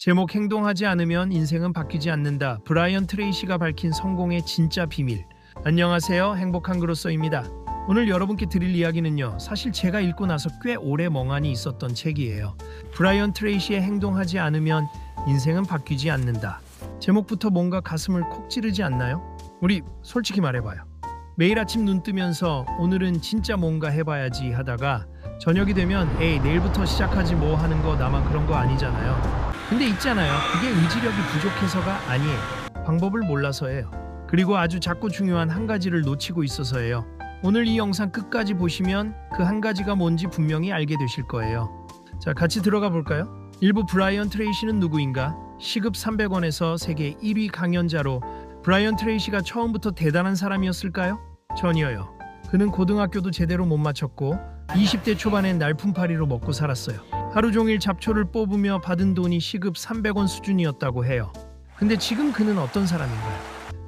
제목 행동하지 않으면 인생은 바뀌지 않는다. 브라이언 트레이시가 밝힌 성공의 진짜 비밀. 안녕하세요. 행복한 그로서입니다. 오늘 여러분께 드릴 이야기는요. 사실 제가 읽고 나서 꽤 오래 멍하니 있었던 책이에요. 브라이언 트레이시의 행동하지 않으면 인생은 바뀌지 않는다. 제목부터 뭔가 가슴을 콕 찌르지 않나요? 우리 솔직히 말해봐요. 매일 아침 눈 뜨면서 오늘은 진짜 뭔가 해봐야지 하다가 저녁이 되면 에이 내일부터 시작하지 뭐 하는 거 나만 그런 거 아니잖아요. 근데 있잖아요. 그게 의지력이 부족해서가 아니에요. 방법을 몰라서예요. 그리고 아주 작고 중요한 한 가지를 놓치고 있어서예요. 오늘 이 영상 끝까지 보시면 그 한 가지가 뭔지 분명히 알게 되실 거예요. 자, 같이 들어가 볼까요? 1부 브라이언 트레이시는 누구인가? 시급 300원에서 세계 1위 강연자로 브라이언 트레이시가 처음부터 대단한 사람이었을까요? 전혀요. 그는 고등학교도 제대로 못 마쳤고 20대 초반엔 날품팔이로 먹고 살았어요. 하루 종일 잡초를 뽑으며 받은 돈이 시급 300원 수준이었다고 해요. 근데 지금 그는 어떤 사람인가요?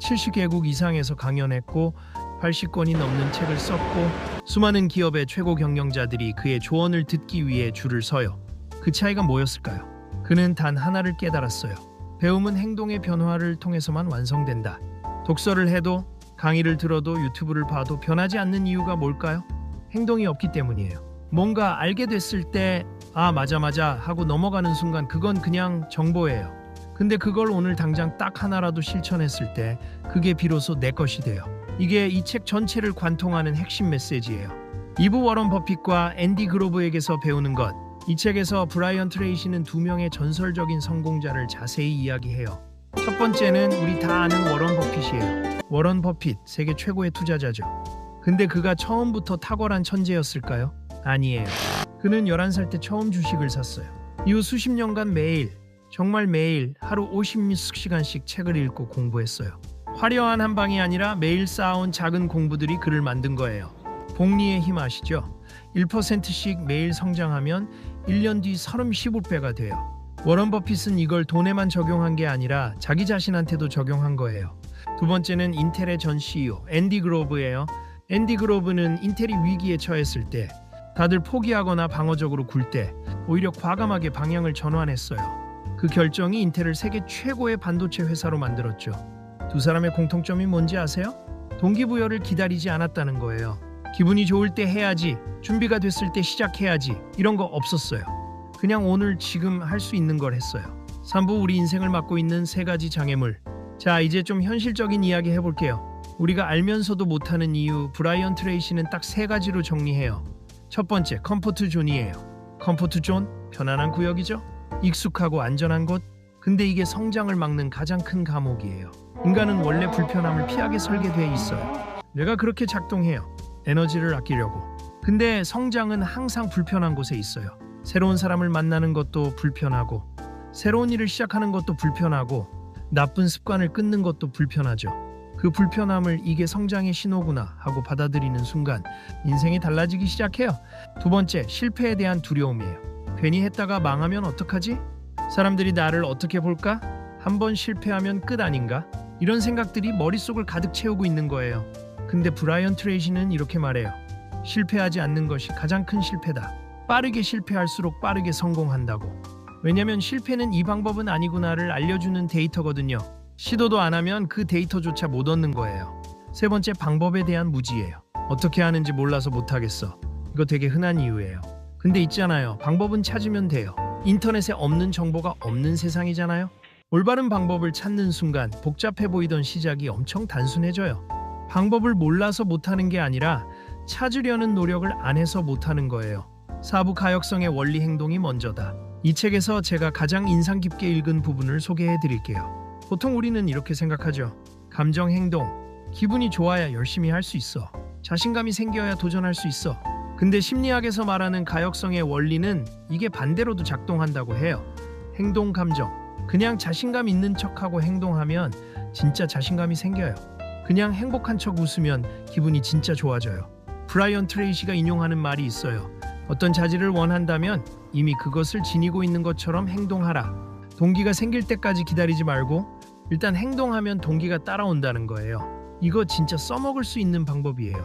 70개국 이상에서 강연했고 80권이 넘는 책을 썼고 수많은 기업의 최고 경영자들이 그의 조언을 듣기 위해 줄을 서요. 그 차이가 뭐였을까요? 그는 단 하나를 깨달았어요. 배움은 행동의 변화를 통해서만 완성된다. 독서를 해도 강의를 들어도 유튜브를 봐도 변하지 않는 이유가 뭘까요? 행동이 없기 때문이에요. 뭔가 알게 됐을 때 아 맞아 하고 넘어가는 순간 그건 그냥 정보예요. 근데 그걸 오늘 당장 딱 하나라도 실천했을 때 그게 비로소 내 것이 돼요. 이게 이 책 전체를 관통하는 핵심 메시지예요. 2부 워런 버핏과 앤디 그로브에게서 배우는 것. 이 책에서 브라이언 트레이시는 두 명의 전설적인 성공자를 자세히 이야기해요. 첫 번째는 우리 다 아는 워런 버핏이에요. 워런 버핏, 세계 최고의 투자자죠. 근데 그가 처음부터 탁월한 천재였을까요? 아니에요. 그는 11살 때 처음 주식을 샀어요. 이후 수십 년간 매일, 정말 매일 하루 50시간씩 책을 읽고 공부했어요. 화려한 한 방이 아니라 매일 쌓아온 작은 공부들이 그를 만든 거예요. 복리의 힘 아시죠? 1%씩 매일 성장하면 1년 뒤 35배가 돼요. 워런 버핏은 이걸 돈에만 적용한 게 아니라 자기 자신한테도 적용한 거예요. 두 번째는 인텔의 전 CEO 앤디 그로브예요. 앤디 그로브는 인텔이 위기에 처했을 때 다들 포기하거나 방어적으로 굴 때 오히려 과감하게 방향을 전환했어요. 그 결정이 인텔을 세계 최고의 반도체 회사로 만들었죠. 두 사람의 공통점이 뭔지 아세요? 동기부여를 기다리지 않았다는 거예요. 기분이 좋을 때 해야지, 준비가 됐을 때 시작해야지 이런 거 없었어요. 그냥 오늘 지금 할 수 있는 걸 했어요. 3부 우리 인생을 맡고 있는 세 가지 장애물. 자, 이제 좀 현실적인 이야기 해볼게요. 우리가 알면서도 못하는 이유, 브라이언 트레이시는 딱 세 가지로 정리해요. 첫 번째, 컴포트 존이에요. 컴포트 존, 편안한 구역이죠. 익숙하고 안전한 곳. 근데 이게 성장을 막는 가장 큰 감옥이에요. 인간은 원래 불편함을 피하게 설계되어 있어요. 뇌가 그렇게 작동해요. 에너지를 아끼려고. 근데 성장은 항상 불편한 곳에 있어요. 새로운 사람을 만나는 것도 불편하고, 새로운 일을 시작하는 것도 불편하고, 나쁜 습관을 끊는 것도 불편하죠. 그 불편함을 이게 성장의 신호구나 하고 받아들이는 순간 인생이 달라지기 시작해요. 두 번째, 실패에 대한 두려움이에요. 괜히 했다가 망하면 어떡하지? 사람들이 나를 어떻게 볼까? 한번 실패하면 끝 아닌가? 이런 생각들이 머릿속을 가득 채우고 있는 거예요. 근데 브라이언 트레이시는 이렇게 말해요. 실패하지 않는 것이 가장 큰 실패다. 빠르게 실패할수록 빠르게 성공한다고. 왜냐면 실패는 이 방법은 아니구나를 알려주는 데이터거든요. 시도도 안 하면 그 데이터조차 못 얻는 거예요. 세 번째, 방법에 대한 무지예요. 어떻게 하는지 몰라서 못하겠어. 이거 되게 흔한 이유예요. 근데 있잖아요. 방법은 찾으면 돼요. 인터넷에 없는 정보가 없는 세상이잖아요. 올바른 방법을 찾는 순간 복잡해 보이던 시작이 엄청 단순해져요. 방법을 몰라서 못하는 게 아니라 찾으려는 노력을 안 해서 못하는 거예요. 4부 가역성의 원리 행동이 먼저다. 이 책에서 제가 가장 인상 깊게 읽은 부분을 소개해 드릴게요. 보통 우리는 이렇게 생각하죠. 감정, 행동, 기분이 좋아야 열심히 할 수 있어. 자신감이 생겨야 도전할 수 있어. 근데 심리학에서 말하는 가역성의 원리는 이게 반대로도 작동한다고 해요. 행동, 감정. 그냥 자신감 있는 척하고 행동하면 진짜 자신감이 생겨요. 그냥 행복한 척 웃으면 기분이 진짜 좋아져요. 브라이언 트레이시가 인용하는 말이 있어요. 어떤 자질을 원한다면 이미 그것을 지니고 있는 것처럼 행동하라. 동기가 생길 때까지 기다리지 말고 일단 행동하면 동기가 따라온다는 거예요. 이거 진짜 써먹을 수 있는 방법이에요.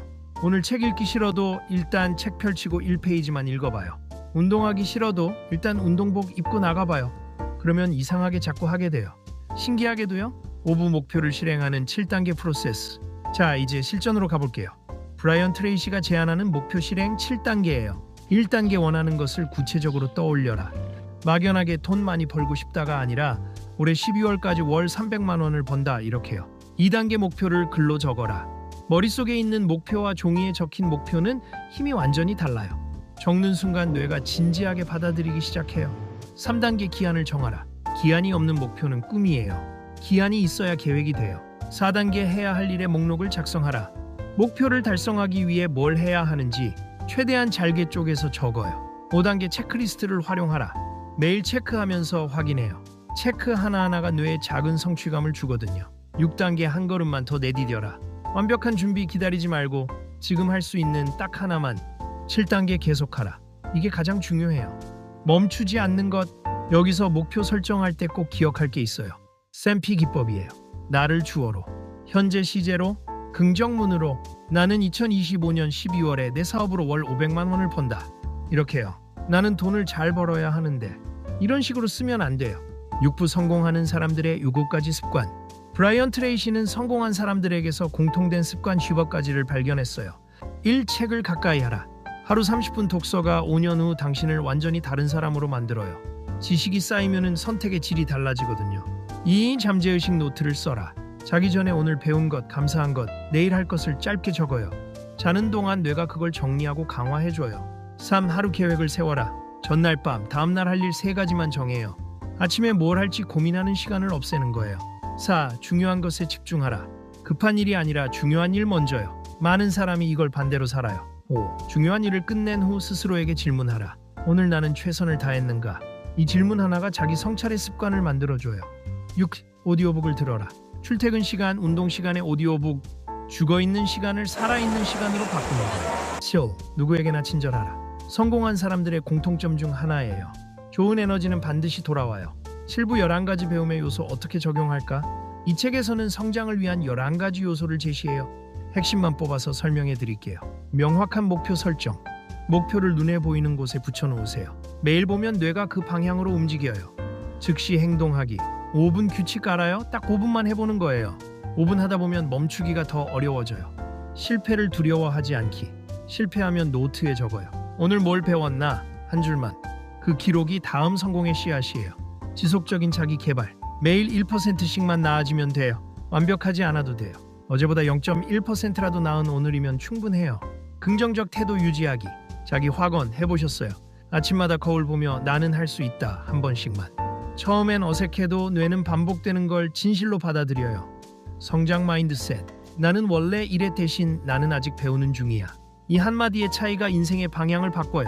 오늘 책 읽기 싫어도 일단 책 펼치고 1페이지만 읽어봐요. 운동하기 싫어도 일단 운동복 입고 나가봐요. 그러면 이상하게 자꾸 하게 돼요. 신기하게도요. 5부 목표를 실행하는 7단계 프로세스. 자, 이제 실전으로 가볼게요. 브라이언 트레이시가 제안하는 목표 실행 7단계예요. 1단계 원하는 것을 구체적으로 떠올려라. 막연하게 돈 많이 벌고 싶다가 아니라 올해 12월까지 월 300만 원을 번다 이렇게요. 2단계 목표를 글로 적어라. 머릿속에 있는 목표와 종이에 적힌 목표는 힘이 완전히 달라요. 적는 순간 뇌가 진지하게 받아들이기 시작해요. 3단계 기한을 정하라. 기한이 없는 목표는 꿈이에요. 기한이 있어야 계획이 돼요. 4단계 해야 할 일의 목록을 작성하라. 목표를 달성하기 위해 뭘 해야 하는지 최대한 잘게 쪼개서 적어요. 5단계 체크리스트를 활용하라. 매일 체크하면서 확인해요. 체크 하나하나가 뇌에 작은 성취감을 주거든요. 6단계 한 걸음만 더 내디뎌라. 완벽한 준비 기다리지 말고 지금 할 수 있는 딱 하나만. 7단계 계속하라. 이게 가장 중요해요. 멈추지 않는 것. 여기서 목표 설정할 때 꼭 기억할 게 있어요. 샘피 기법이에요. 나를 주어로, 현재 시제로, 긍정문으로. 나는 2025년 12월에 내 사업으로 월 500만 원을 번다. 이렇게요. 나는 돈을 잘 벌어야 하는데. 이런 식으로 쓰면 안 돼요. 6부 성공하는 사람들의 7가지 습관. 브라이언 트레이시는 성공한 사람들에게서 공통된 습관 10가지를 발견했어요. 1. 책을 가까이 하라. 하루 30분 독서가 5년 후 당신을 완전히 다른 사람으로 만들어요. 지식이 쌓이면 선택의 질이 달라지거든요. 2. 잠재의식 노트를 써라. 자기 전에 오늘 배운 것, 감사한 것, 내일 할 것을 짧게 적어요. 자는 동안 뇌가 그걸 정리하고 강화해줘요. 3. 하루 계획을 세워라. 전날 밤, 다음날 할 일 3가지만 정해요. 아침에 뭘 할지 고민하는 시간을 없애는 거예요. 4. 중요한 것에 집중하라. 급한 일이 아니라 중요한 일 먼저요. 많은 사람이 이걸 반대로 살아요. 5. 중요한 일을 끝낸 후 스스로에게 질문하라. 오늘 나는 최선을 다했는가? 이 질문 하나가 자기 성찰의 습관을 만들어줘요. 6. 오디오북을 들어라. 출퇴근 시간, 운동 시간에 오디오북. 죽어있는 시간을 살아있는 시간으로 바꾸는 거예요. 7. 누구에게나 친절하라. 성공한 사람들의 공통점 중 하나예요. 좋은 에너지는 반드시 돌아와요. 7부 11가지 배움의 요소 어떻게 적용할까? 이 책에서는 성장을 위한 11가지 요소를 제시해요. 핵심만 뽑아서 설명해 드릴게요. 명확한 목표 설정. 목표를 눈에 보이는 곳에 붙여놓으세요. 매일 보면 뇌가 그 방향으로 움직여요. 즉시 행동하기. 5분 규칙 알아요? 딱 5분만 해보는 거예요. 5분 하다 보면 멈추기가 더 어려워져요. 실패를 두려워하지 않기. 실패하면 노트에 적어요. 오늘 뭘 배웠나? 한 줄만. 그 기록이 다음 성공의 씨앗이에요. 지속적인 자기 개발. 매일 1%씩만 나아지면 돼요. 완벽하지 않아도 돼요. 어제보다 0.1%라도 나은 오늘이면 충분해요. 긍정적 태도 유지하기. 자기 확언 해보셨어요? 아침마다 거울 보며 나는 할 수 있다. 한 번씩만. 처음엔 어색해도 뇌는 반복되는 걸 진실로 받아들여요. 성장 마인드셋. 나는 원래 이래 대신 나는 아직 배우는 중이야. 이 한마디의 차이가 인생의 방향을 바꿔요.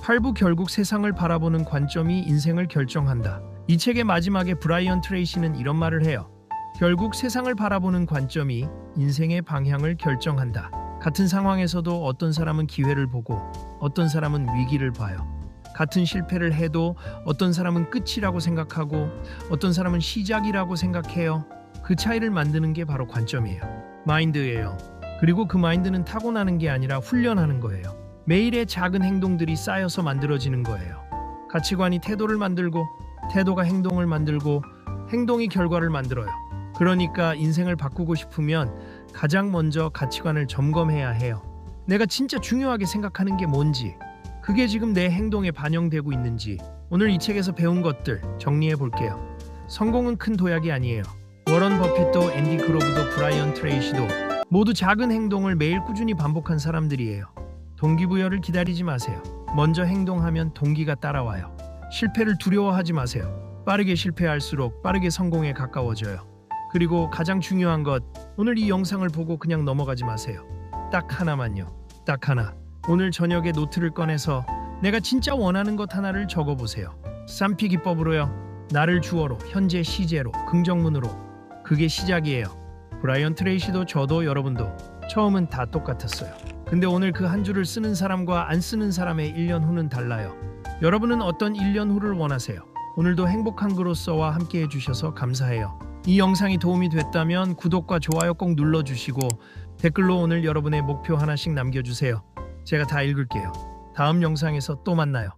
8부 결국 세상을 바라보는 관점이 인생을 결정한다. 이 책의 마지막에 브라이언 트레이시는 이런 말을 해요. 결국 세상을 바라보는 관점이 인생의 방향을 결정한다. 같은 상황에서도 어떤 사람은 기회를 보고 어떤 사람은 위기를 봐요. 같은 실패를 해도 어떤 사람은 끝이라고 생각하고 어떤 사람은 시작이라고 생각해요. 그 차이를 만드는 게 바로 관점이에요. 마인드예요. 그리고 그 마인드는 타고나는 게 아니라 훈련하는 거예요. 매일의 작은 행동들이 쌓여서 만들어지는 거예요. 가치관이 태도를 만들고 태도가 행동을 만들고 행동이 결과를 만들어요. 그러니까 인생을 바꾸고 싶으면 가장 먼저 가치관을 점검해야 해요. 내가 진짜 중요하게 생각하는 게 뭔지, 그게 지금 내 행동에 반영되고 있는지. 오늘 이 책에서 배운 것들 정리해 볼게요. 성공은 큰 도약이 아니에요. 워런 버핏도 앤디 그로브도 브라이언 트레이시도 모두 작은 행동을 매일 꾸준히 반복한 사람들이에요. 동기부여를 기다리지 마세요. 먼저 행동하면 동기가 따라와요. 실패를 두려워하지 마세요. 빠르게 실패할수록 빠르게 성공에 가까워져요. 그리고 가장 중요한 것, 오늘 이 영상을 보고 그냥 넘어가지 마세요. 딱 하나만요. 딱 하나. 오늘 저녁에 노트를 꺼내서 내가 진짜 원하는 것 하나를 적어보세요. 쌈피 기법으로요. 나를 주어로, 현재 시제로, 긍정문으로. 그게 시작이에요. 브라이언 트레이시도 저도 여러분도 처음은 다 똑같았어요. 근데 오늘 그 한 줄을 쓰는 사람과 안 쓰는 사람의 1년 후는 달라요. 여러분은 어떤 1년 후를 원하세요? 오늘도 행복한 그로서와 함께 해주셔서 감사해요. 이 영상이 도움이 됐다면 구독과 좋아요 꼭 눌러주시고 댓글로 오늘 여러분의 목표 하나씩 남겨주세요. 제가 다 읽을게요. 다음 영상에서 또 만나요.